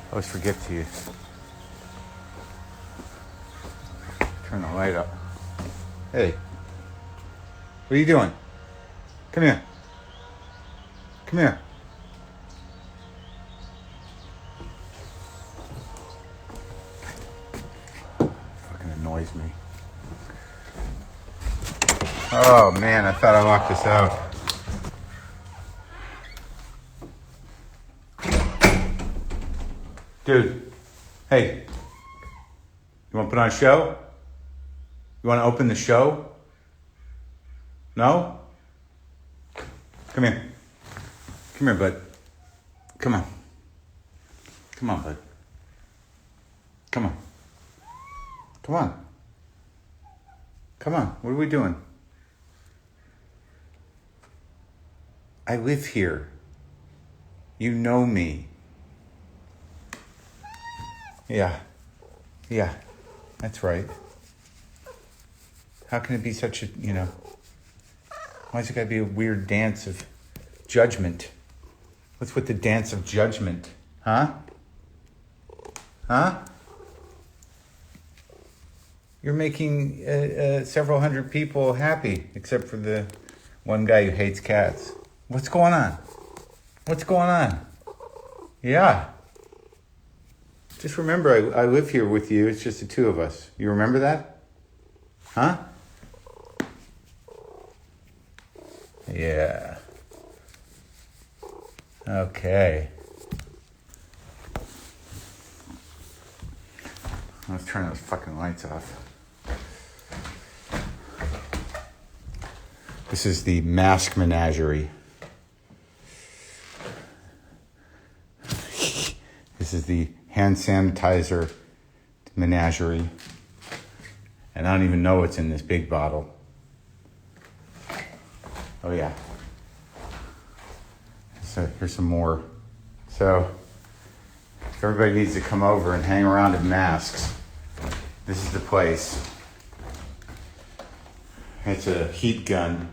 I always forget to turn the light up. Hey, what are you doing? Come here. Come here. Fucking annoys me. Oh man, I thought I locked this out. Dude, hey, you want to put on a show? You want to open the show? No? Come here. Come here, bud. Come on. Come on, bud. Come on. Come on. Come on. What are we doing? I live here. You know me. Yeah. Yeah. That's right. How can it be such a, why's it gotta be a weird dance of judgment? What's with the dance of judgment? Huh? Huh? You're making several hundred people happy, except for the one guy who hates cats. What's going on? What's going on? Yeah. Just remember, I live here with you. It's just the two of us. You remember that? Huh? Yeah. Okay. Let's turn those fucking lights off. This is the mask menagerie. This is the hand sanitizer menagerie. And I don't even know what's in this big bottle. Oh yeah. So here's some more. So if everybody needs to come over and hang around in masks, this is the place. It's a heat gun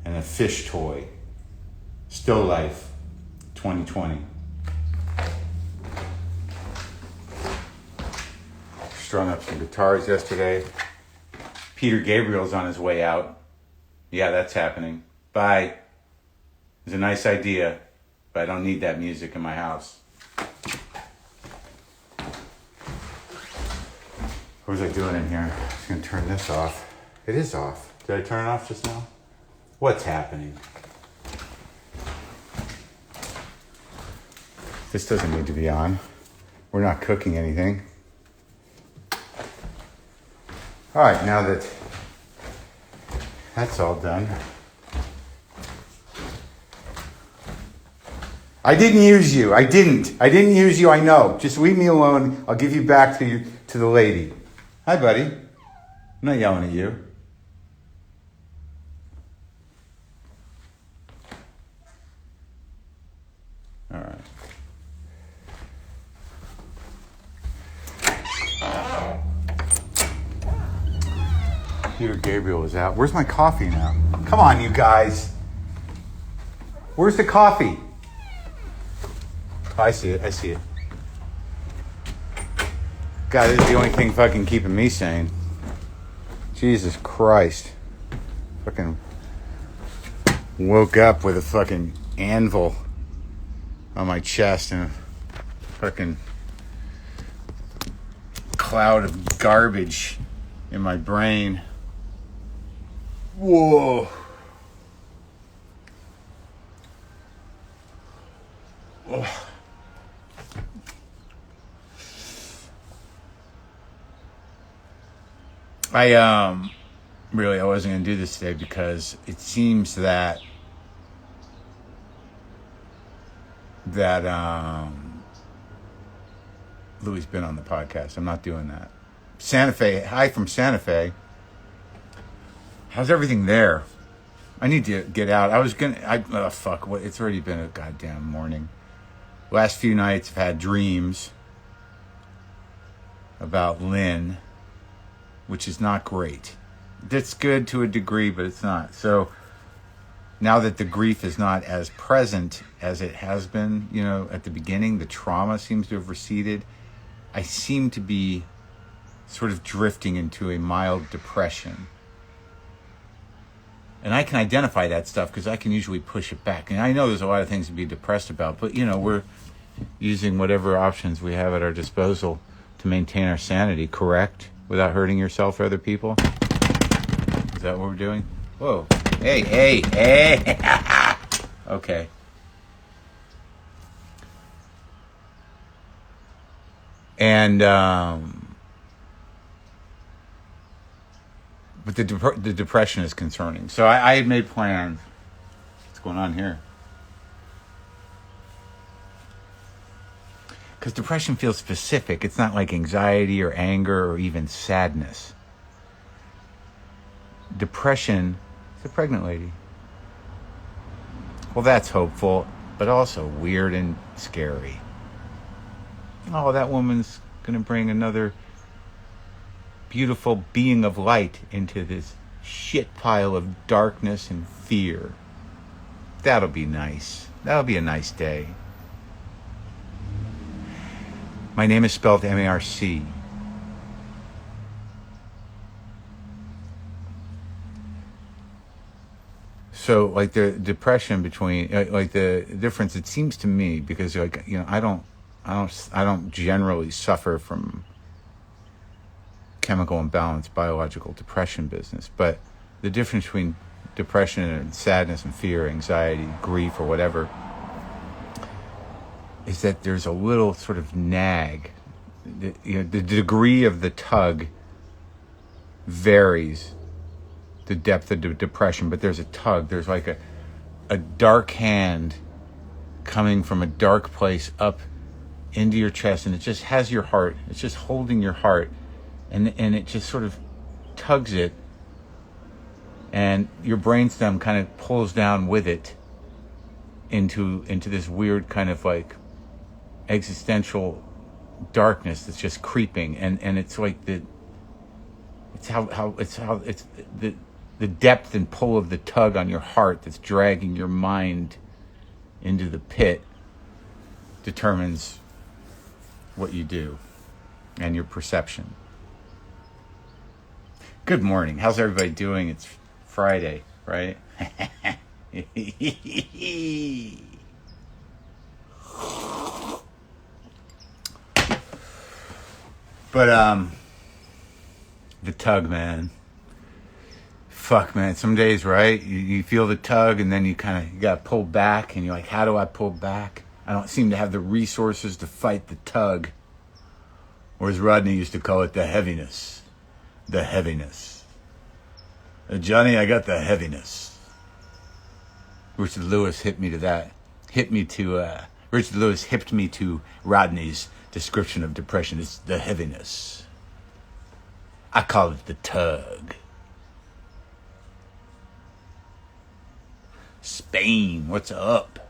and a fish toy. Still Life 2020. Strung up some guitars yesterday. Peter Gabriel's on his way out. Yeah, that's happening. Bye. It was a nice idea, but I don't need that music in my house. What was I doing in here? I was going to turn this off. It is off. Did I turn it off just now? What's happening? This doesn't need to be on. We're not cooking anything. All right, now that that's all done. I didn't use you. I didn't use you, I know. Just leave me alone. I'll give you back to the lady. Hi, buddy. I'm not yelling at you. All right. Peter Gabriel is out. Where's my coffee now? Come on, you guys. Where's the coffee? Oh, I see it. God, this is the only thing fucking keeping me sane. Jesus Christ. Fucking woke up with a fucking anvil on my chest and a fucking cloud of garbage in my brain. Whoa. Oh. I wasn't going to do this today because it seems that Louie's been on the podcast. I'm not doing that. Santa Fe, hi from Santa Fe. How's everything there? I need to get out. It's already been a goddamn morning. Last few nights I've had dreams about Lynn, which is not great. It's good to a degree, but it's not. So now that the grief is not as present as it has been, at the beginning, the trauma seems to have receded. I seem to be sort of drifting into a mild depression. And I can identify that stuff because I can usually push it back. And I know there's a lot of things to be depressed about, but, we're using whatever options we have at our disposal to maintain our sanity, correct? Without hurting yourself or other people? Is that what we're doing? Whoa. Hey. Okay. And, but the depression is concerning. So I had made plans. What's going on here? Because depression feels specific. It's not like anxiety or anger or even sadness. Depression is a pregnant lady. Well, that's hopeful, but also weird and scary. Oh, that woman's going to bring another beautiful being of light into this shit pile of darkness and fear. That'll be nice. That'll be a nice day. My name is spelled M-A-R-C. So, like the depression between, like the difference, it seems to me, because I don't generally suffer from chemical imbalance, biological depression business, but the difference between depression and sadness and fear, anxiety, grief, or whatever, is that there's a little sort of nag. The degree of the tug varies, the depth of the depression, but there's a tug. There's like a dark hand coming from a dark place up into your chest, and it just has your heart. It's just holding your heart, and it just sort of tugs it, and your brainstem kind of pulls down with it into this weird kind of like existential darkness that's just creeping, and it's like the depth and pull of the tug on your heart that's dragging your mind into the pit determines what you do and your perception. Good morning. How's everybody doing? It's Friday, right? But the tug, man. Fuck, man. Some days, right? You feel the tug, and then you got to pull back, and you're like, how do I pull back? I don't seem to have the resources to fight the tug. Or as Rodney used to call it, the heaviness. The heaviness. Johnny, I got the heaviness. Richard Lewis hipped me to Rodney's description of depression. It's the heaviness. I call it the tug. Spain, what's up?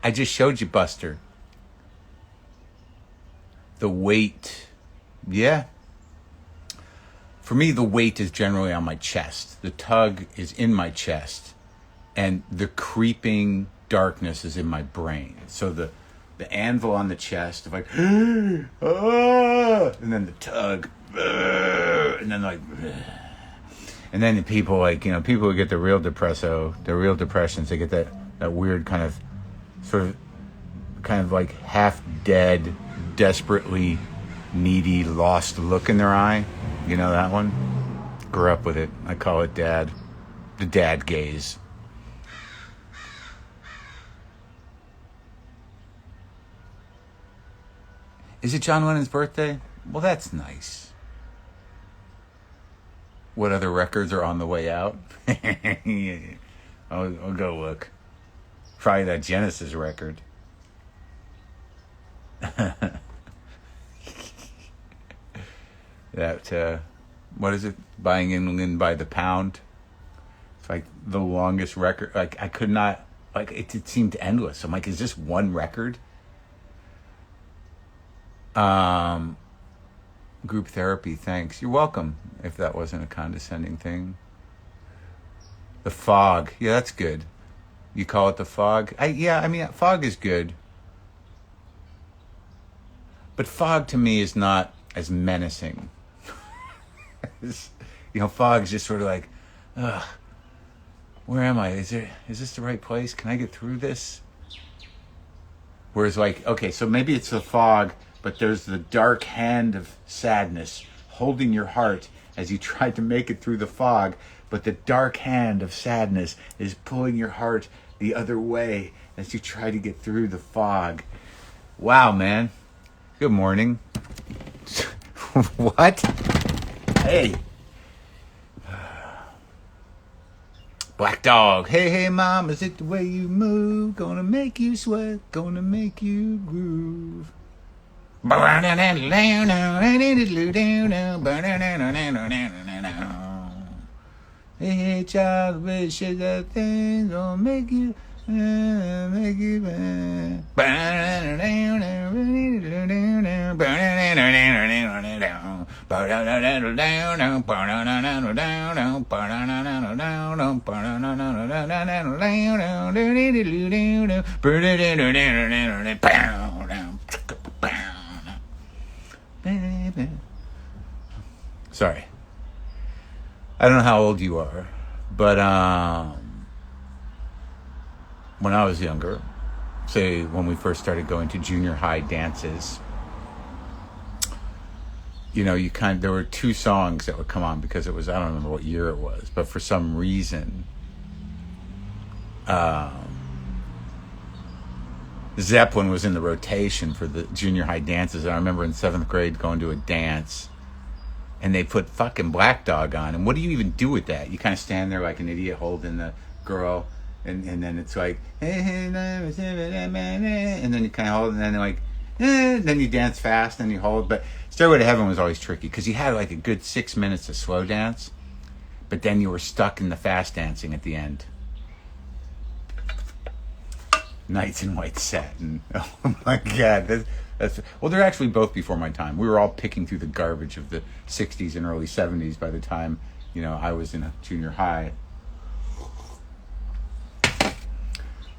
I just showed you, Buster. The weight. Yeah. For me, the weight is generally on my chest. The tug is in my chest. And the creeping darkness is in my brain. So the anvil on the chest, of like, and then the tug, and then like, and then the people people who get the real depressions, they get that weird kind of like half dead, desperately needy, lost look in their eye. You know that one? Grew up with it. I call it the dad gaze. Is it John Lennon's birthday? Well, that's nice. What other records are on the way out? I'll go look. Probably that Genesis record. That, what is it? Buying England by the Pound. It's like the longest record. Like, I could not, like, it seemed endless. I'm like, is this one record? Group therapy, thanks. You're welcome, if that wasn't a condescending thing. The fog. Yeah, that's good. You call it the fog? I mean, fog is good. But fog to me is not as menacing. Fog is just sort of like, ugh, where am I? Is this the right place? Can I get through this? Whereas like, okay, so maybe it's the fog, but there's the dark hand of sadness holding your heart as you try to make it through the fog, but the dark hand of sadness is pulling your heart the other way as you try to get through the fog. Wow, man. Good morning. What? Hey. Black dog. Hey, hey, mom, is it the way you move? Gonna make you sweat, gonna make you groove. Hey, child, wish that thing gonna make you Sorry. I don't know how old you are, but when I was younger, say when we first started going to junior high dances, there were two songs that would come on because it was, I don't remember what year it was, but for some reason, Zeppelin was in the rotation for the junior high dances. And I remember in 7th grade going to a dance and they put fucking Black Dog on. And what do you even do with that? You kind of stand there like an idiot holding the girl. And then it's like, and then you kind of hold, and then like, then you dance fast, and you hold. But Stairway to Heaven was always tricky because you had like a good 6 minutes of slow dance, but then you were stuck in the fast dancing at the end. Nights in White Satin. Oh my God, well, they're actually both before my time. We were all picking through the garbage of the 60s and early 70s by the time I was in a junior high.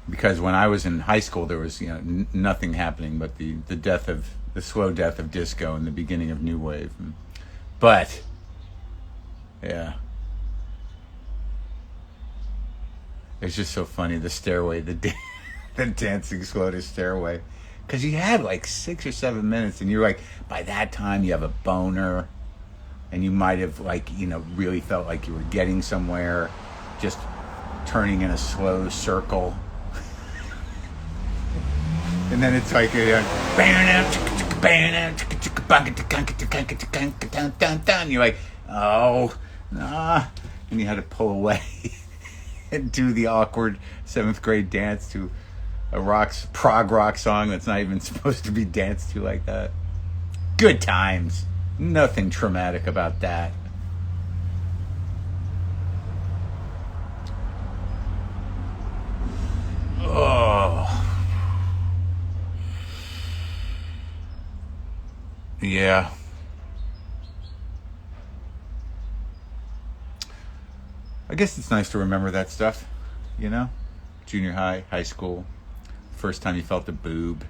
Because when I was in high school, there was nothing happening but the slow death of disco and the beginning of new wave. But yeah, it's just so funny, the Stairway, the dancing slow to Stairway, because you had like 6 or 7 minutes, and you're like, by that time you have a boner, and you might have really felt like you were getting somewhere, just turning in a slow circle. And then it's like, you're like, oh, nah. And you had to pull away and do the awkward 7th grade dance to a prog rock song that's not even supposed to be danced to like that. Good times. Nothing traumatic about that. Oh. Yeah. I guess it's nice to remember that stuff, Junior high, high school, first time you felt a boob.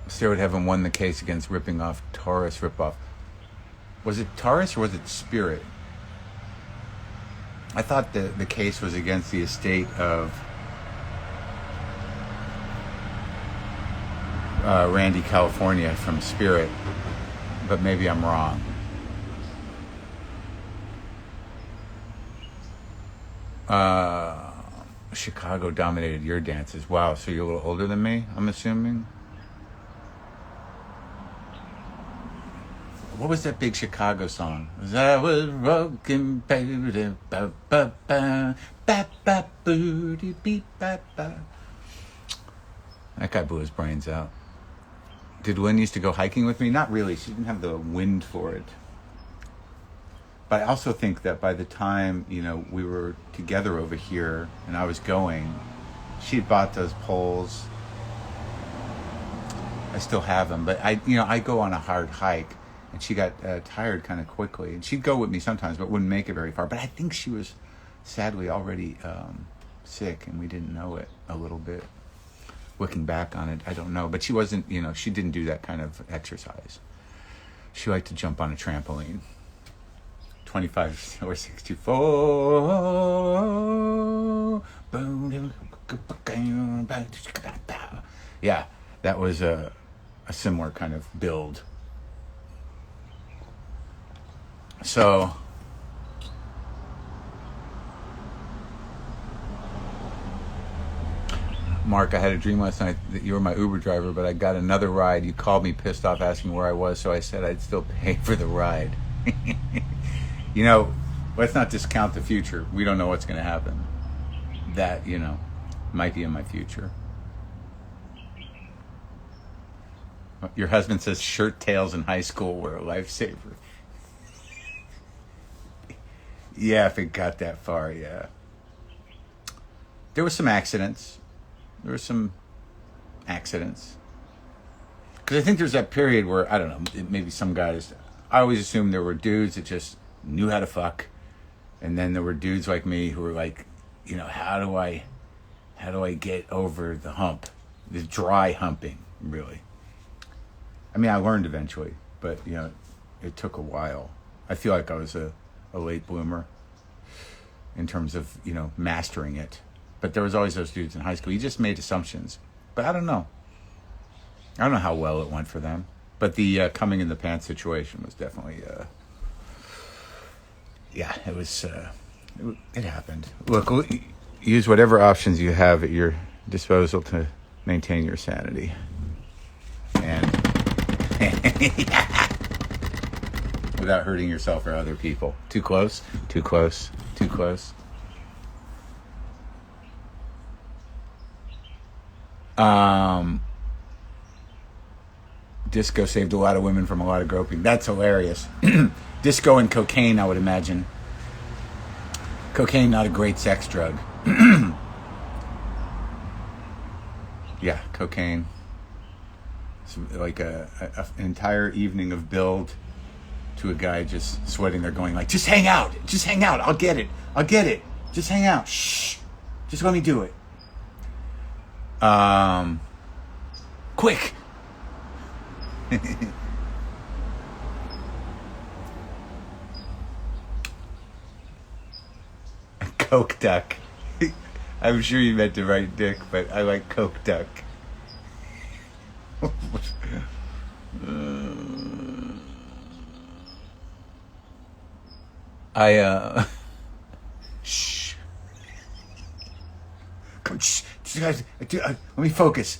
Stairway to Heaven won the case against ripping off Taurus ripoff. Was it Taurus or was it Spirit? I thought the case was against the estate of Randy California from Spirit, but maybe I'm wrong. Chicago dominated your dances. Wow, so you're a little older than me, I'm assuming? What was that big Chicago song? I was rocking, baby, ba ba ba ba ba booty beep ba ba. That guy blew his brains out. Did Lynn used to go hiking with me? Not really. She didn't have the wind for it. But I also think that by the time we were together over here and I was going, She had bought those poles. I still have them, but I go on a hard hike, and she got tired kind of quickly, and she'd go with me sometimes, but wouldn't make it very far. But I think she was sadly already sick, and we didn't know it a little bit. Looking back on it, I don't know, but she wasn't, she didn't do that kind of exercise. She liked to jump on a trampoline. 25 or 64. Yeah, that was a similar kind of build. So, Mark, I had a dream last night that you were my Uber driver, but I got another ride. You called me pissed off asking where I was, so I said I'd still pay for the ride. Let's not discount the future. We don't know what's going to happen. That, might be in my future. Your husband says shirt tails in high school were a lifesaver. Yeah, if it got that far, yeah. There were some accidents. Because I think there's that period where, I don't know, maybe some guys, I always assumed there were dudes that just knew how to fuck. And then there were dudes like me who were like, how do I get over the hump? The dry humping, really. I mean, I learned eventually, but, it took a while. I feel like I was a late bloomer in terms of, mastering it. But there was always those dudes in high school. You just made assumptions. But I don't know. I don't know how well it went for them. But the coming in the pants situation was definitely, it was, it happened. Look, use whatever options you have at your disposal to maintain your sanity. And without hurting yourself or other people. Too close, too close, too close. Disco saved a lot of women from a lot of groping. That's hilarious. Disco and cocaine, I would imagine. Cocaine, not a great sex drug. Yeah, cocaine. It's like an entire evening of build to a guy just sweating there going like, just hang out, I'll get it, just hang out, shh, just let me do it. Quick. Coke duck. I'm sure you meant to write dick, but I like Coke duck. Shh. Come, shh. Let me focus.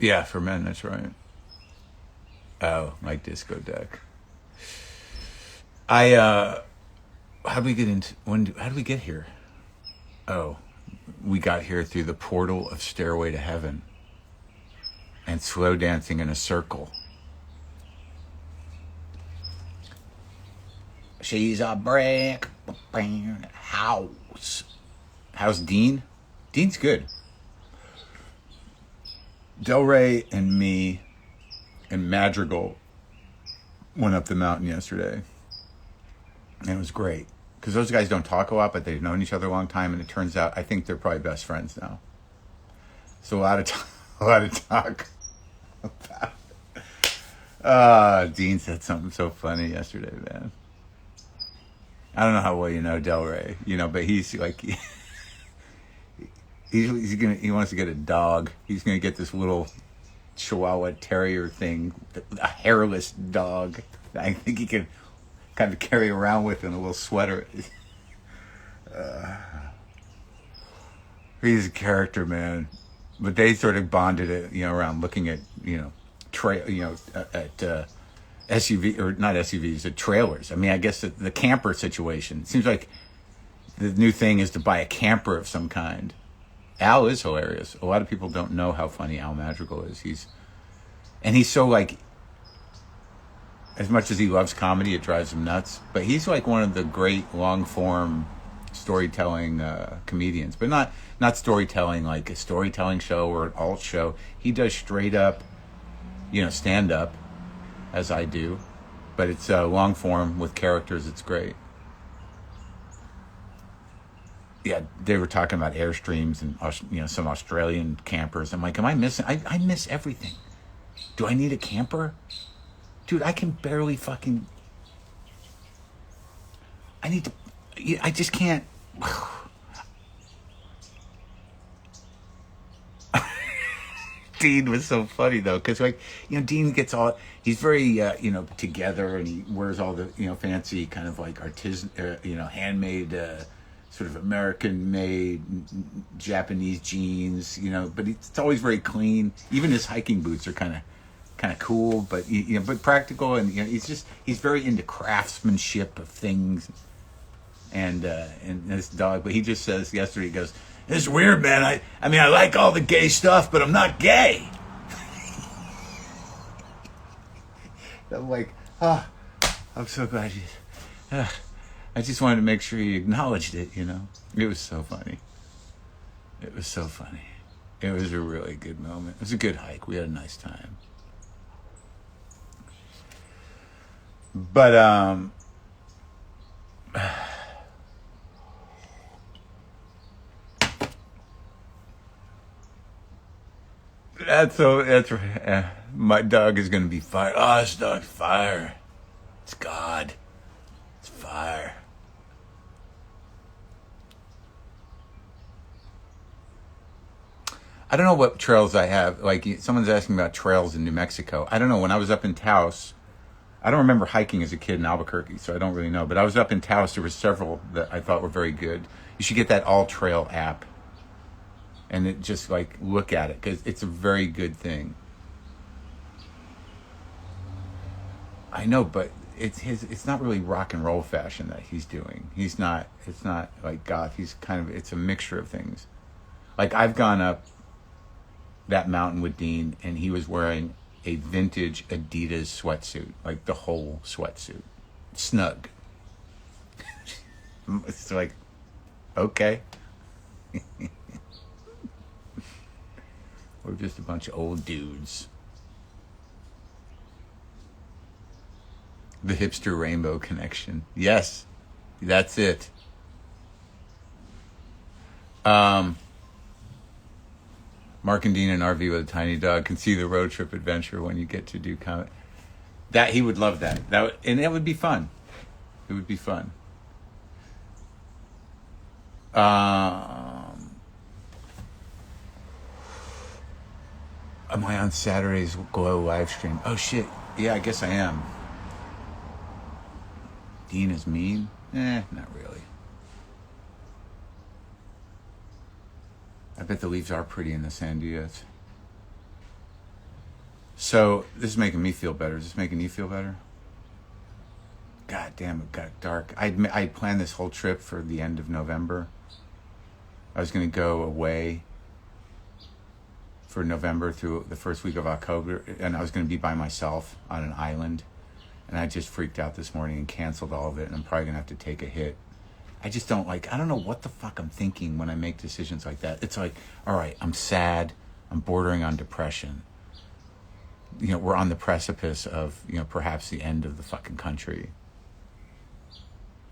Yeah, for men, that's right. Oh, like disco duck. How do we get here? Oh, we got here through the portal of Stairway to Heaven and slow dancing in a circle. She's a brick house. How's Dean? Dean's good. Del Rey and me and Madrigal went up the mountain yesterday. And it was great. Because those guys don't talk a lot, but they've known each other a long time. And it turns out, I think they're probably best friends now. So a lot of talk about... Dean said something so funny yesterday, man. I don't know how well you know Del Rey, but he's like... He wants to get a dog. He's gonna get this little Chihuahua Terrier thing, a hairless dog. I think he can kind of carry around with in a little sweater. He's a character, man. But they sort of bonded it, around looking at, at SUV or not SUVs, at trailers. I mean, I guess the camper situation. It seems like the new thing is to buy a camper of some kind. Al is hilarious. A lot of people don't know how funny Al Madrigal is. He's And he's so like, as much as he loves comedy, it drives him nuts. But he's like one of the great long form storytelling comedians, but not storytelling like a storytelling show or an alt show. He does straight up, stand up, as I do, but it's long form with characters. It's great. Yeah, they were talking about Airstreams and some Australian campers. I'm like, am I missing? I miss everything. Do I need a camper? Dude, I can barely fucking... I just can't... Dean was so funny, though, because, Dean gets all... He's very, together, and he wears all the, fancy kind of, like, handmade, sort of American-made Japanese jeans, but it's always very clean. Even his hiking boots are kind of cool, but but practical, and he's very into craftsmanship of things, and this dog. But he just says yesterday, he goes, "It's weird, man. I mean, I like all the gay stuff, but I'm not gay." I'm like, I'm so glad you. I just wanted to make sure you acknowledged it. It was so funny. It was so funny. It was a really good moment. It was a good hike. We had a nice time. But that's my dog is gonna be fire. Oh, this dog's fire. It's God. It's fire. I don't know what trails I have. Like, someone's asking about trails in New Mexico. I don't know. When I was up in Taos, I don't remember hiking as a kid in Albuquerque, so I don't really know. But I was up in Taos. There were several that I thought were very good. You should get that All Trail app and just look at it, because it's a very good thing. I know, but it's not really rock and roll fashion that he's doing. It's not like goth. It's a mixture of things. Like, I've gone up that mountain with Dean, and he was wearing a vintage Adidas sweatsuit, like the whole sweatsuit, snug. It's like, okay. We're just a bunch of old dudes. The hipster rainbow connection. Yes, that's it. Marc and Dean in an RV with a tiny dog can see the road trip adventure when you get to do comment. That he would love that. And that would be fun. It would be fun. Am I on Saturday's Glow live stream? Oh shit. Yeah, I guess I am. Dean is mean? Not really. I bet the leaves are pretty in the sandias. So, this is making me feel better. Is this making you feel better? God damn, it got dark. I planned this whole trip for the end of November. I was going to go away for November through the first week of October, and I was going to be by myself on an island. And I just freaked out this morning and canceled all of it, and I'm probably going to have to take a hit. I just don't I don't know what the fuck I'm thinking when I make decisions like that. It's like, all right, I'm sad. I'm bordering on depression. We're on the precipice of, perhaps the end of the fucking country.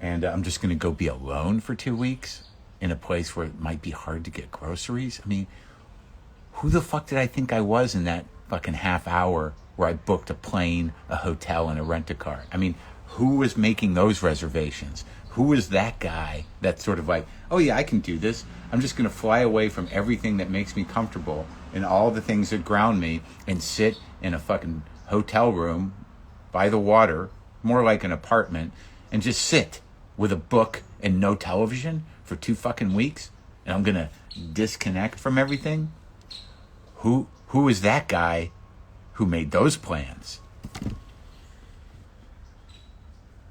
And I'm just going to go be alone for 2 weeks in a place where it might be hard to get groceries. I mean, who the fuck did I think I was in that fucking half hour where I booked a plane, a hotel, and a rent-a-car? I mean, who was making those reservations? Who was that guy that's sort of like, oh yeah, I can do this. I'm just going to fly away from everything that makes me comfortable and all the things that ground me and sit in a fucking hotel room by the water, more like an apartment, and just sit with a book and no television for 2 fucking weeks, and I'm going to disconnect from everything? Who is that guy who made those plans?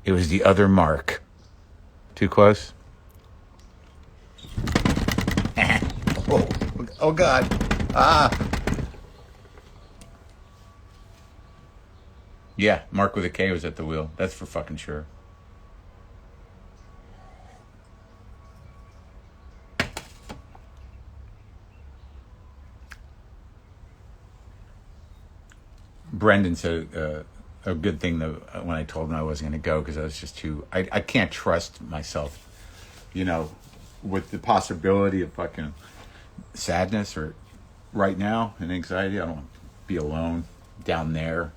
It was the other Marc. Too close? oh God. Yeah, Marc with a K was at the wheel. That's for fucking sure. Brendan said a good thing though when I told him I wasn't going to go because I was just too. I can't trust myself, with the possibility of fucking sadness or right now and anxiety. I don't want to be alone down there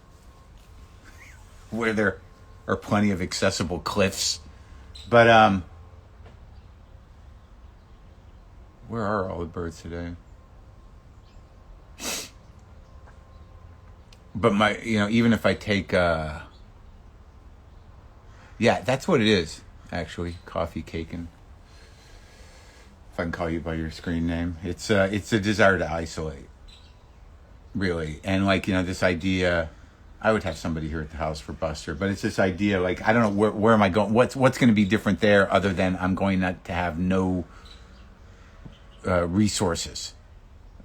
where there are plenty of accessible cliffs. But where are all the birds today? But even if I take, yeah, that's what it is, actually. Coffee caking. If I can call you by your screen name. It's a desire to isolate, really. And this idea, I would have somebody here at the house for Buster, but it's this idea, I don't know, where am I going? What's going to be different there other than I'm going to have no resources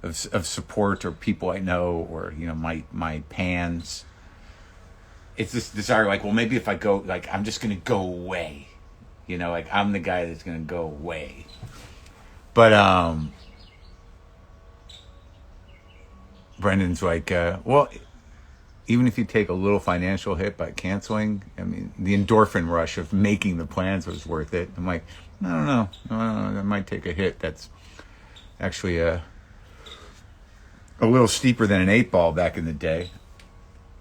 of support or people I know or my pans. It's this desire maybe if I go I'm just gonna go away, I'm the guy that's gonna go away. But Brendan's well, even if you take a little financial hit by canceling, I mean the endorphin rush of making the plans was worth it. I'm I don't know, I might take a hit that's actually a little steeper than an 8-ball back in the day.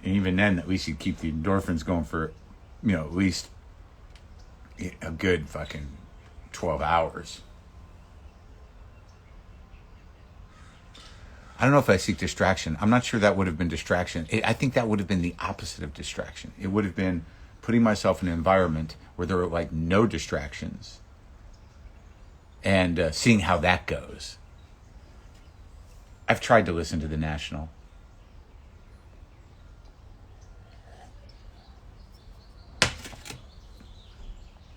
And even then, at least you keep the endorphins going for, at least a good fucking 12 hours. I don't know if I seek distraction. I'm not sure that would have been distraction. I think that would have been the opposite of distraction. It would have been putting myself in an environment where there were no distractions and seeing how that goes. I've tried to listen to the National.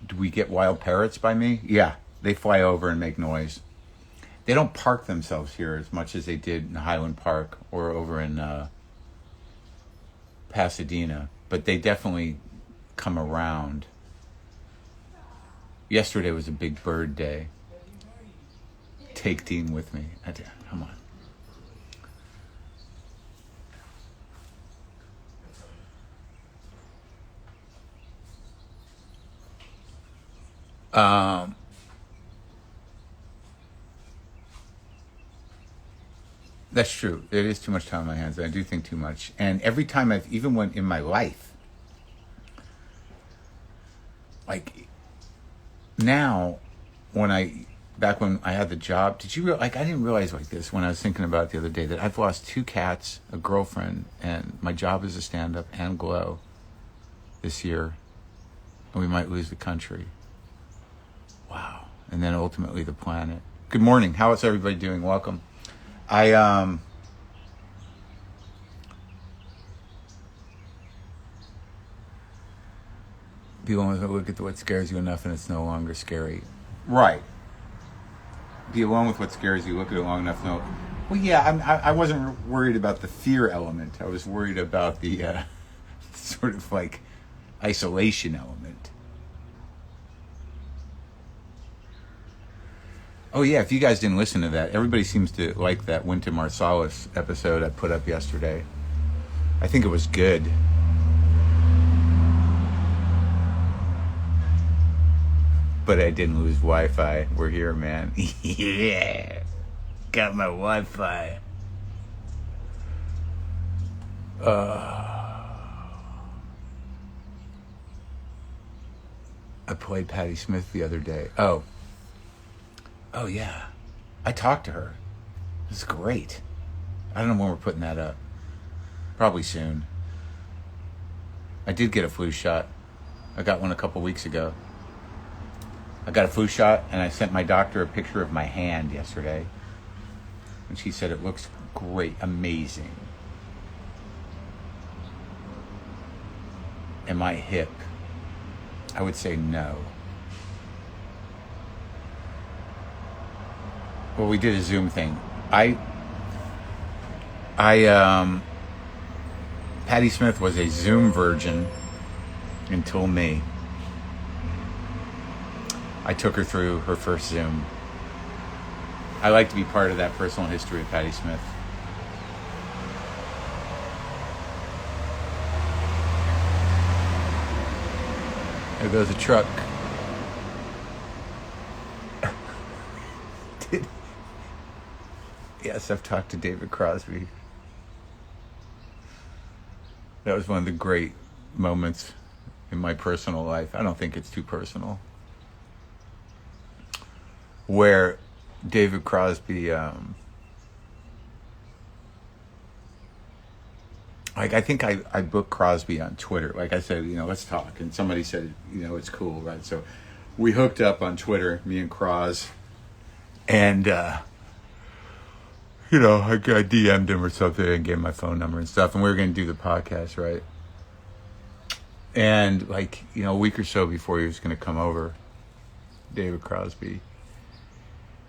Do we get wild parrots by me? Yeah, they fly over and make noise. They don't park themselves here as much as they did in Highland Park or over in Pasadena, but they definitely come around. Yesterday was a big bird day. Take Dean with me. Come on. That's true. It is too much time on my hands. I do think too much. And every time even when in my life, now, back when I had the job, did you realize, I didn't realize this when I was thinking about it the other day, that I've lost 2 cats, a girlfriend, and my job as a stand-up and Glow this year. And we might lose the country. Wow. And then ultimately the planet. Good morning. How is everybody doing? Welcome. Be alone with look at what scares you enough and it's no longer scary. Right. Be alone with what scares you, look at it long enough. No. Well, yeah, I wasn't worried about the fear element. I was worried about the sort of isolation element. Oh yeah, if you guys didn't listen to that, everybody seems to like that Wynton Marsalis episode I put up yesterday. I think it was good. But I didn't lose Wi-Fi. We're here, man. Yeah. Got my Wi-Fi. I played Patti Smith the other day. Oh yeah. I talked to her. It's great. I don't know when we're putting that up. Probably soon. I did get a flu shot. I got one a couple weeks ago. I got a flu shot and I sent my doctor a picture of my hand yesterday. And she said it looks great, amazing. And my hip, I would say no. Well, we did a Zoom thing. Patti Smith was a Zoom virgin until me. I took her through her first Zoom. I like to be part of that personal history of Patti Smith. There goes a truck. Yes, I've talked to David Crosby. That was one of the great moments in my personal life. I don't think it's too personal. Where David Crosby, I think I booked Crosby on Twitter. Like I said, let's talk. And somebody said, it's cool, right? So we hooked up on Twitter, me and Cros. And, I DM'd him or something and gave him my phone number and stuff. And we were going to do the podcast, right? And a week or so before he was going to come over, David Crosby,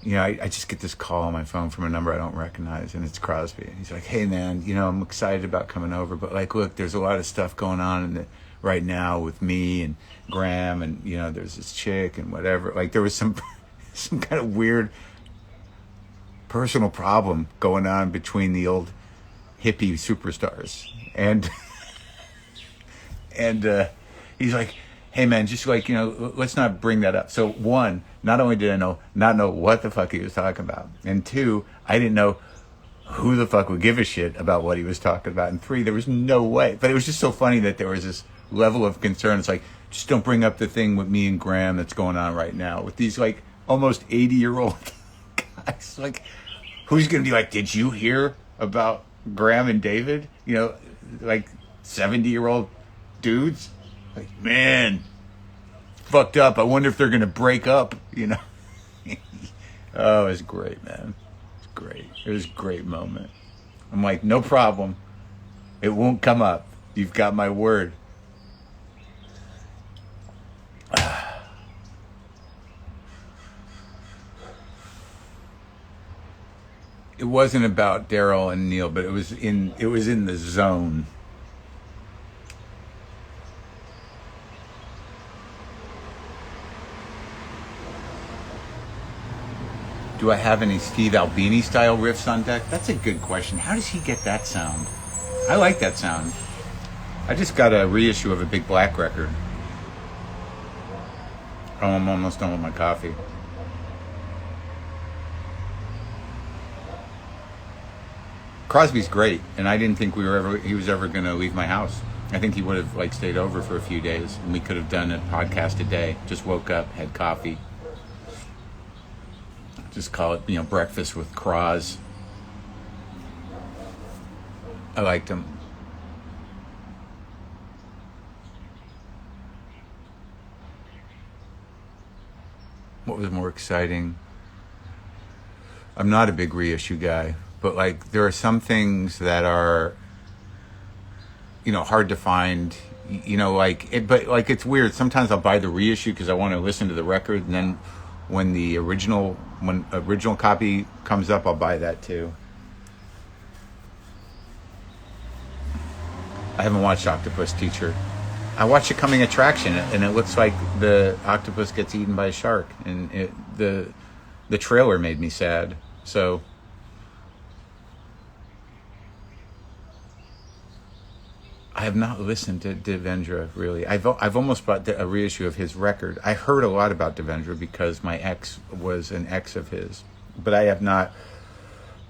I just get this call on my phone from a number I don't recognize, and it's Crosby. And he's like, "Hey man, I'm excited about coming over, but look, there's a lot of stuff going on right now with me and Graham, and there's this chick and whatever. There was some kind of weird personal problem going on between the old hippie superstars." And he's like, "Hey man, just let's not bring that up." So one, not only did I not know what the fuck he was talking about, and two, I didn't know who the fuck would give a shit about what he was talking about, and three, there was no way. But it was just so funny that there was this level of concern. It's like, just don't bring up the thing with me and Graham that's going on right now with these almost 80-year-old guys. Who's gonna be like, "Did you hear about Graham and David?" 70-year-old dudes. Man, fucked up. I wonder if they're gonna break up. Oh, it was great, man. It was great. It was a great moment. I'm like, no problem. It won't come up. You've got my word. It wasn't about Daryl and Neil, but it was in the zone. Do I have any Steve Albini style riffs on deck? That's a good question. How does he get that sound? I like that sound. I just got a reissue of a Big Black record. Oh, I'm almost done with my coffee. Crosby's great, and I didn't think he was ever going to leave my house. I think he would have stayed over for a few days, and we could have done a podcast a day. Just woke up, had coffee. Just call it, breakfast with Cros. I liked him. What was more exciting? I'm not a big reissue guy, but there are some things that are, hard to find. But it's weird. Sometimes I'll buy the reissue because I want to listen to the record, and then when original copy comes up, I'll buy that too. I haven't watched Octopus Teacher. I watched A Coming Attraction, and it looks like the octopus gets eaten by a shark, and the trailer made me sad. So I have not listened to Devendra, really. I've almost bought a reissue of his record. I heard a lot about Devendra because my ex was an ex of his, but I have not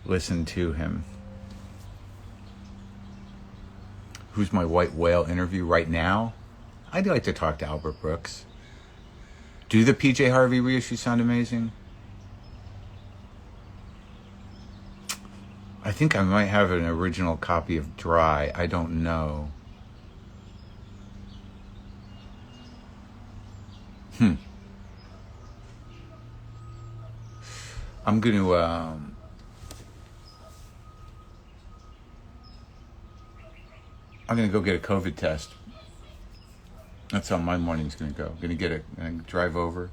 listened to him. Who's my white whale interview right now? I'd like to talk to Albert Brooks. Do the PJ Harvey reissue sound amazing? I think I might have an original copy of Dry. I don't know. I'm going to go get a COVID test. That's how my morning's going to go. I'm going to drive over,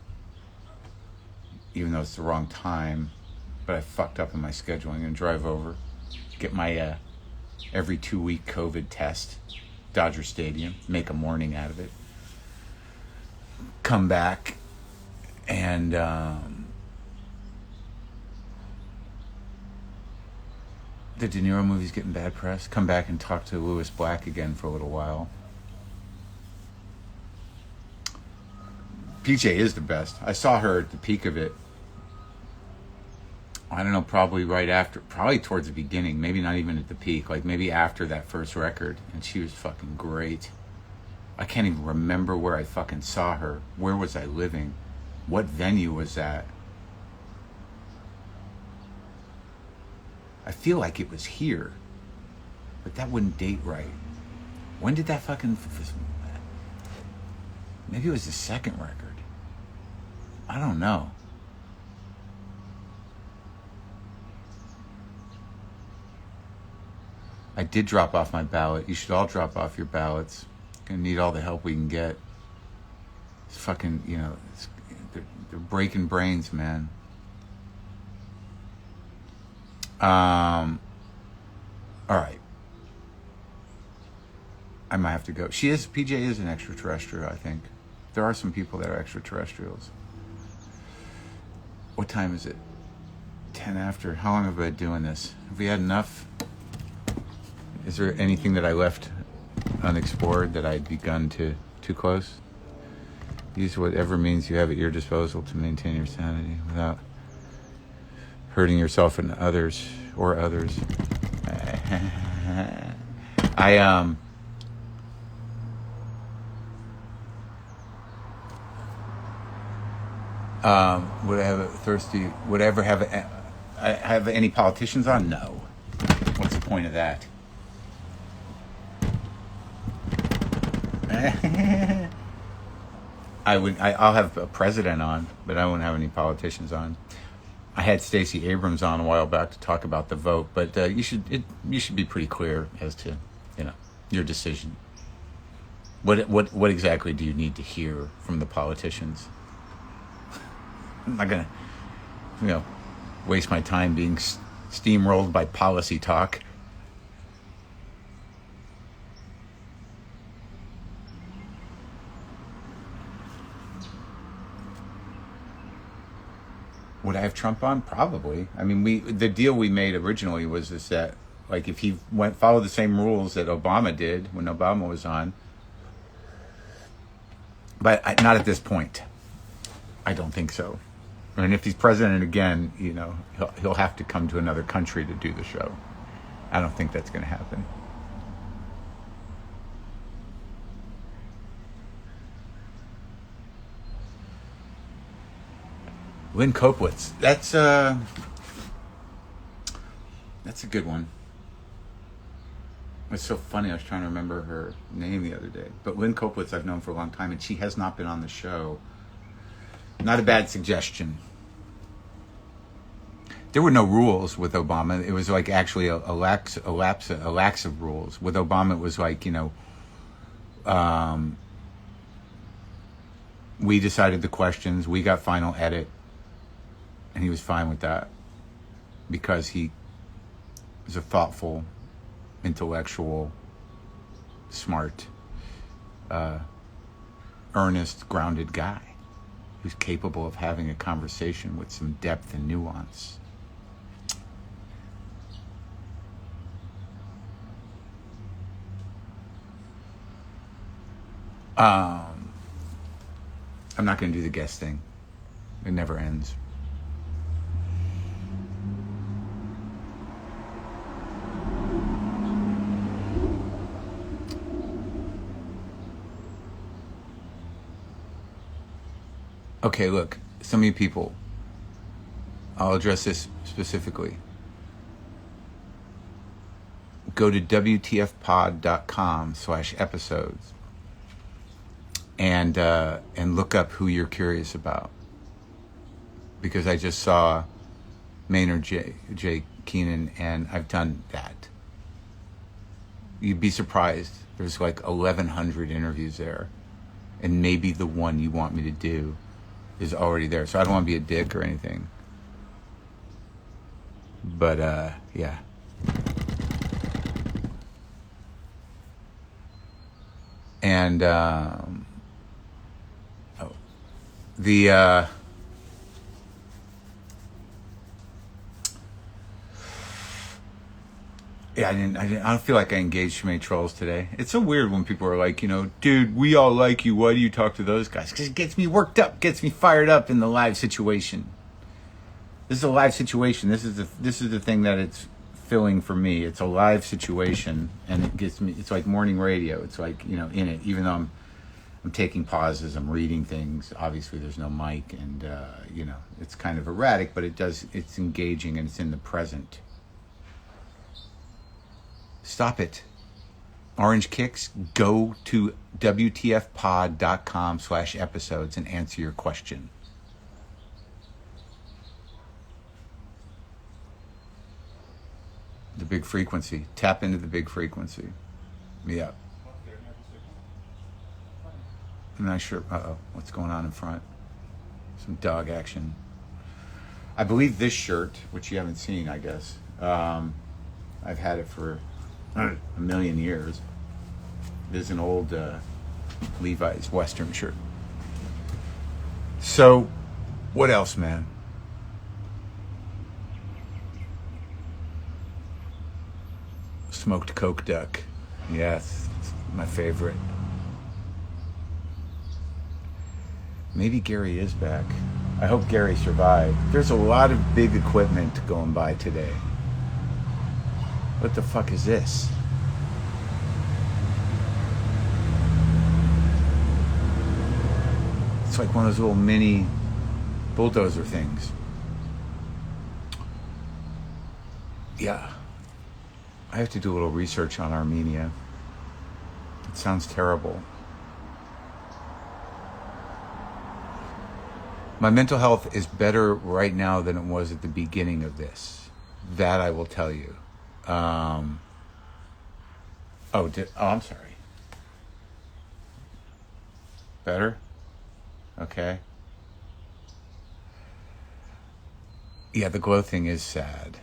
even though it's the wrong time, but I fucked up in my schedule. I'm going to drive over, get my every 2-week COVID test, Dodger Stadium, make a morning out of it, come back, and the De Niro movie's getting bad press, come back and talk to Louis Black again for a little while. PJ is the best. I saw her at the peak of it. I don't know, probably towards the beginning, maybe not even at the peak, like maybe after that first record, and she was fucking great. I can't even remember where I fucking saw her. Where was I living? What venue was that? I feel like it was here, but that wouldn't date right. When did that fucking... Maybe it was the second record. I don't know. I did drop off my ballot. You should all drop off your ballots. Gonna need all the help we can get. It's fucking, they're breaking brains, man. All right. I might have to go. PJ is an extraterrestrial, I think. There are some people that are extraterrestrials. What time is it? 10 after. How long have I been doing this? Have we had enough? Is there anything that I left unexplored that I'd begun too close? Use whatever means you have at your disposal to maintain your sanity without hurting yourself and others. Would I ever have any politicians on? No. What's the point of that? I'll have a president on, but I won't have any politicians on. I had Stacey Abrams on a while back to talk about the vote, but you should be pretty clear as to your decision. What exactly do you need to hear from the politicians? I'm not gonna waste my time being steamrolled by policy talk. Would I have Trump on? Probably. I mean, the deal we made originally was that, like, if he followed the same rules that Obama did when Obama was on, but not at this point. I don't think so. I mean, if he's president again, he'll have to come to another country to do the show. I don't think that's going to happen. Lynn Kopowitz. That's a good one. It's so funny. I was trying to remember her name the other day. But Lynn Kopowitz I've known for a long time, and she has not been on the show. Not a bad suggestion. There were no rules with Obama. It was like actually a lax of rules. With Obama, it was like, we decided the questions, we got final edit, and he was fine with that because he was a thoughtful, intellectual, smart, earnest, grounded guy who's capable of having a conversation with some depth and nuance. I'm not going to do the guest thing. It never ends. Okay, look, some of you people, I'll address this specifically. Go to WTFpod.com/episodes and look up who you're curious about. Because I just saw Maynard J. Keenan, and I've done that. You'd be surprised. There's like 1,100 interviews there, and maybe the one you want me to do is already there. So I don't want to be a dick or anything. But, yeah. And the yeah, I don't feel like I engaged too many trolls today. It's so weird when people are like, dude, we all like you. Why do you talk to those guys? Because it gets me worked up, gets me fired up in the live situation. This is a live situation. This is the thing that it's filling for me. It's a live situation, and it gets me. It's like morning radio. It's like in it. Even though I'm taking pauses, I'm reading things. Obviously, there's no mic, and it's kind of erratic, but it's engaging and it's in the present. Stop it. Orange Kicks, go to WTFpod.com/episodes and answer your question. The big frequency. Tap into the big frequency. Yeah. I'm not sure. What's going on in front? Some dog action. I believe this shirt, which you haven't seen, I guess. I've had it for a million years. It is an old Levi's Western shirt. So, what else, man? Smoked Coke Duck. Yes, it's my favorite. Maybe Gary is back. I hope Gary survived. There's a lot of big equipment going by today. What the fuck is this? It's like one of those little mini bulldozer things. Yeah. I have to do a little research on Armenia. It sounds terrible. My mental health is better right now than it was at the beginning of this. That I will tell you. I'm sorry. Better? Okay. Yeah, the glow thing is sad.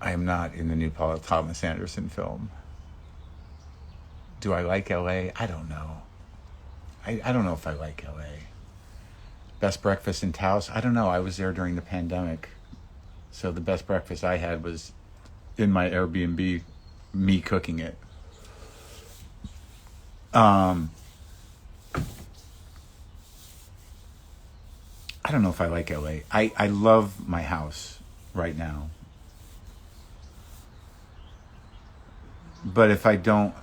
I am not in the new Paul Thomas Anderson film. Do I like LA? I don't know. I don't know if I like LA. Best breakfast in Taos? I don't know. I was there during the pandemic. So the best breakfast I had was in my Airbnb, me cooking it. I don't know if I like LA. I love my house right now. But if I don't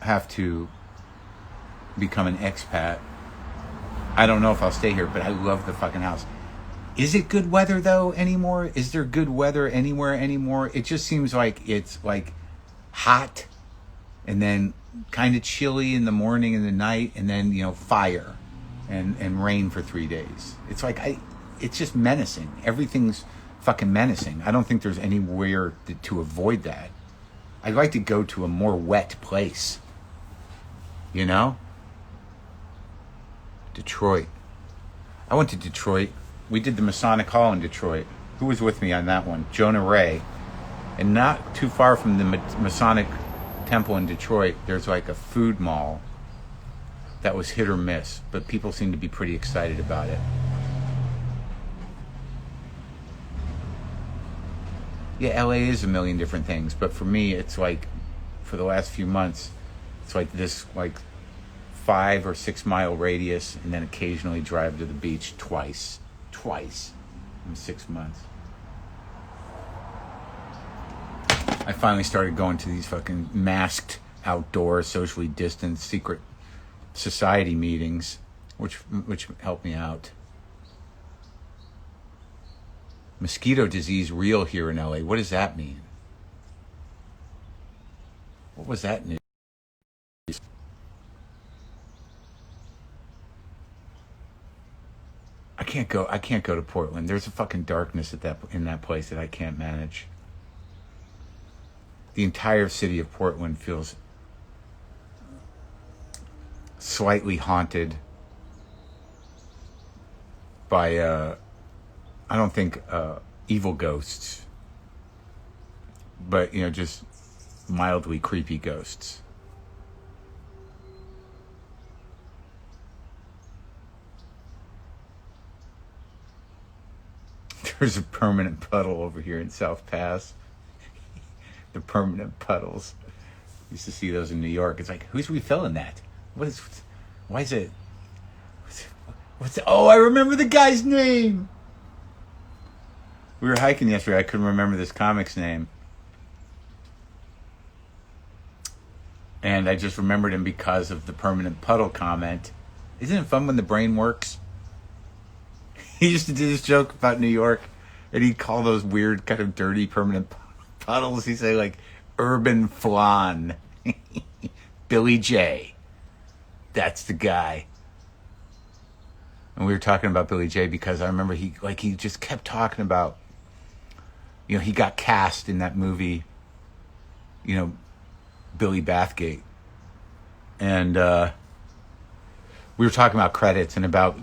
have to become an expat, I don't know if I'll stay here, but I love the fucking house. Is it good weather though anymore? Is there good weather anywhere anymore? It just seems like it's like hot and then kind of chilly in the morning and the night, and then fire and rain for 3 days. It's like it's just menacing. Everything's fucking menacing. I don't think there's anywhere to avoid that. I'd like to go to a more wet place. Detroit. I went to Detroit. We did the Masonic Hall in Detroit. Who was with me on that one? Jonah Ray. And not too far from the Masonic Temple in Detroit, there's like a food mall that was hit or miss, but people seem to be pretty excited about it. Yeah, LA is a million different things, but for me, it's like, for the last few months, it's like this, 5 or 6 mile radius, and then occasionally drive to the beach twice in 6 months. I finally started going to these fucking masked, outdoor, socially distanced, secret society meetings, which helped me out. Mosquito disease real here in LA. What does that mean? What was that news? I can't go to Portland. There's a fucking darkness in that place that I can't manage. The entire city of Portland feels slightly haunted by I don't think evil ghosts, but just mildly creepy ghosts. There's a permanent puddle over here in South Pass. The permanent puddles. Used to see those in New York. It's like, who's refilling that? Why is it? Oh, I remember the guy's name. We were hiking yesterday. I couldn't remember this comic's name. And I just remembered him because of the permanent puddle comment. Isn't it fun when the brain works? He used to do this joke about New York, and he'd call those weird, kind of dirty permanent puddles. He'd say, like, urban flan. Billy J. That's the guy. And we were talking about Billy J because I remember he just kept talking about, he got cast in that movie, Billy Bathgate. And we were talking about credits and about,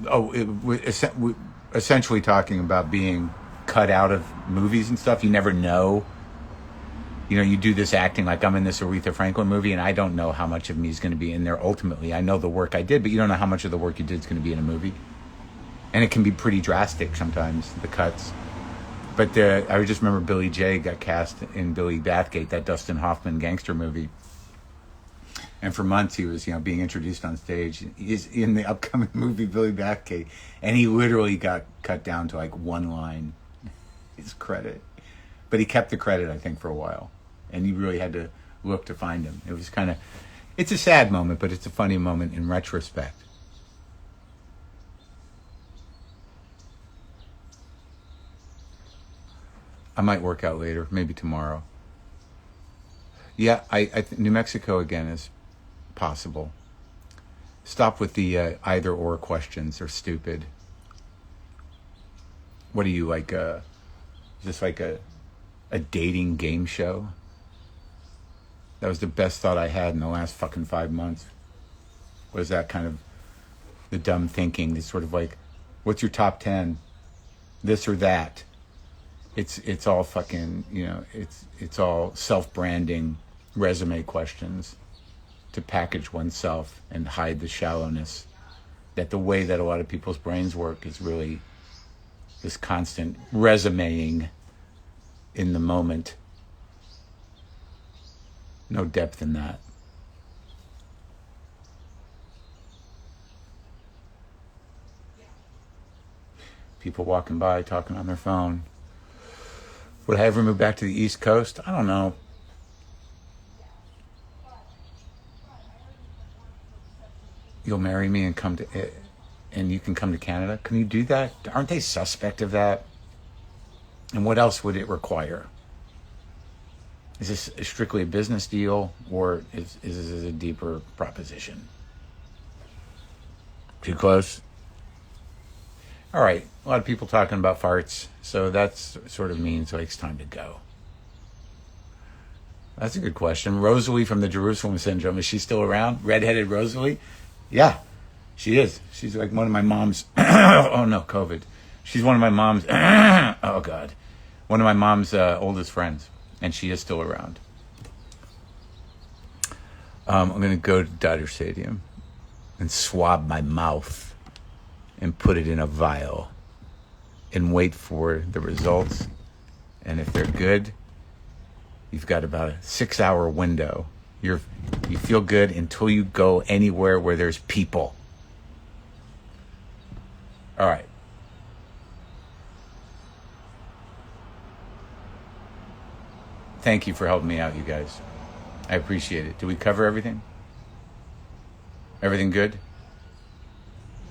essentially talking about being cut out of movies and stuff. You never know. You do this acting like I'm in this Aretha Franklin movie and I don't know how much of me is going to be in there ultimately. I know the work I did, but you don't know how much of the work you did is going to be in a movie. And it can be pretty drastic sometimes, the cuts. But I just remember Billy J got cast in Billy Bathgate, that Dustin Hoffman gangster movie. And for months he was, being introduced on stage. He's in the upcoming movie Billy Bathgate. And he literally got cut down to like one line, his credit. But he kept the credit, I think, for a while. And you really had to look to find him. It was it's a sad moment, but it's a funny moment in retrospect. I might work out later, maybe tomorrow. Yeah, I New Mexico again is possible. Stop with the either or questions. They're stupid. What are you, like, just like a dating game show? That was the best thought I had in the last fucking 5 months. Was that kind of the dumb thinking? It's sort of like, what's your top 10? This or that. It's all fucking, it's all self-branding resume questions to package oneself and hide the shallowness. That the way that a lot of people's brains work is really this constant resumeing in the moment. No depth in that. People walking by, talking on their phone. Would I ever move back to the East Coast? I don't know. You'll marry me and you can come to Canada? Can you do that? Aren't they suspect of that? And what else would it require? Is this strictly a business deal, or is this a deeper proposition? Too close? All right, a lot of people talking about farts, so that sort of means like it's time to go. That's a good question. Rosalie from the Jerusalem Syndrome, is she still around? Redheaded Rosalie? Yeah, she is. She's like one of my mom's, oh no, COVID. She's one of my mom's, oh God, one of my mom's oldest friends, and she is still around. I'm going to go to Dodger Stadium and swab my mouth and put it in a vial and wait for the results. And if they're good, you've got about a 6-hour window. You feel good until you go anywhere where there's people. All right. Thank you for helping me out, you guys. I appreciate it. Did we cover everything? Everything good?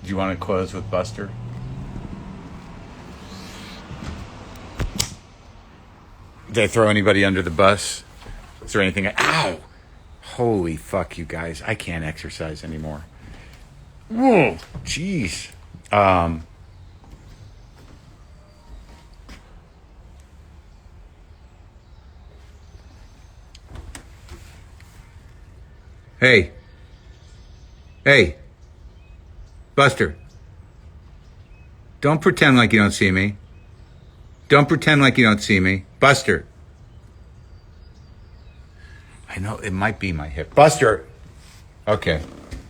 Do you want to close with Buster? Did I throw anybody under the bus? Is there anything? Ow! Holy fuck, you guys. I can't exercise anymore. Whoa, jeez. Hey, Buster, don't pretend like you don't see me. Don't pretend like you don't see me. Buster. I know it might be my hip. Buster! Okay.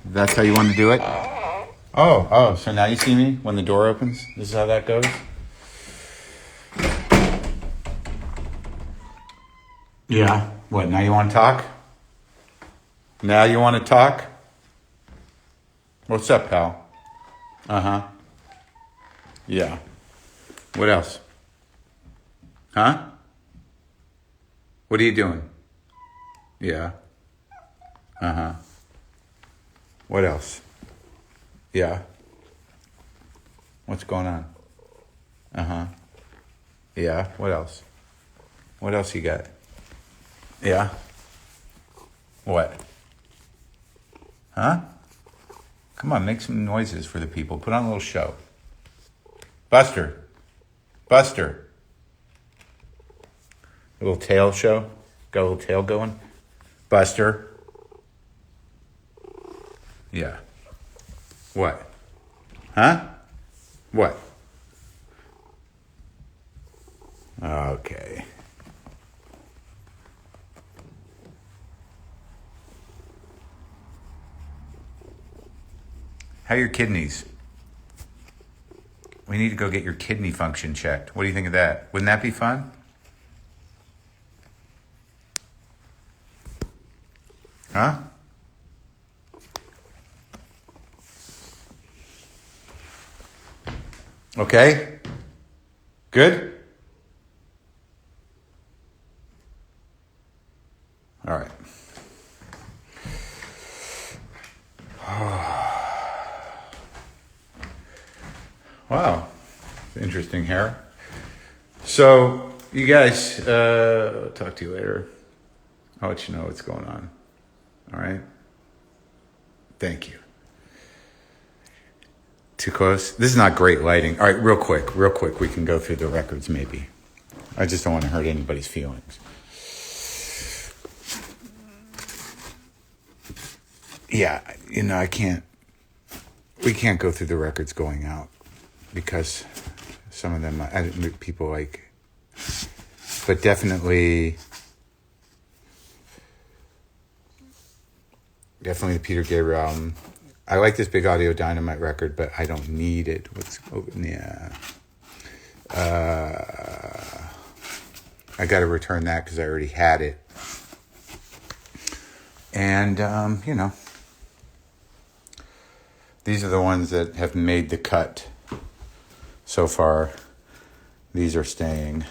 That's how you want to do it? Oh, so now you see me when the door opens? This is how that goes? Yeah. What, now you want to talk? Now you want to talk? What's up, pal? Uh-huh. Yeah. What else? Huh? What are you doing? Yeah. Uh-huh. What else? Yeah. What's going on? Uh-huh. Yeah. What else? What else you got? Yeah. What? Huh? Come on, make some noises for the people. Put on a little show. Buster. Buster. A little tail show? Got a little tail going? Buster. Yeah. What? Huh? What? Okay. How are your kidneys? We need to go get your kidney function checked. What do you think of that? Wouldn't that be fun? Huh? Okay? Good? All right. Wow. Interesting hair. So, you guys, I'll talk to you later. I'll let you know what's going on. All right? Thank you. Too close? This is not great lighting. All right, real quick. We can go through the records maybe. I just don't want to hurt anybody's feelings. Yeah, I can't. We can't go through the records going out because some of them people like. But definitely the Peter Gabriel album. I like this Big Audio Dynamite record, but I don't need it. I got to return that because I already had it. And, these are the ones that have made the cut so far. These are staying.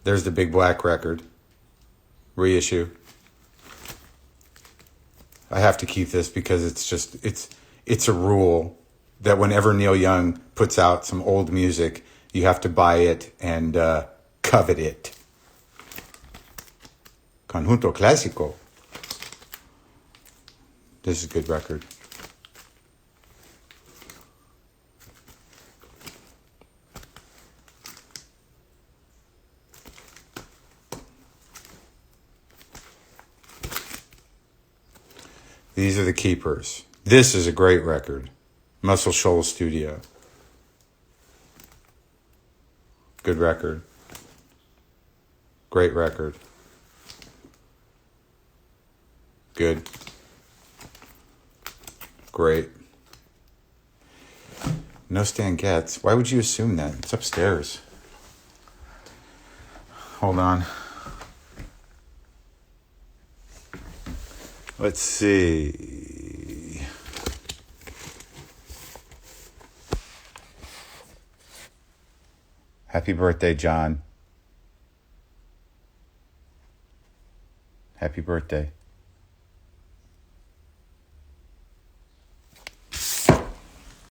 There's the Big Black record. Reissue. I have to keep this because it's a rule that whenever Neil Young puts out some old music, you have to buy it and covet it. Conjunto Clásico. This is a good record. These are the keepers. This is a great record. Muscle Shoals Studio. Good record. Great record. Good. Great. No Stan Getz. Why would you assume that? It's upstairs. Hold on. Let's see. Happy birthday, John. Happy birthday.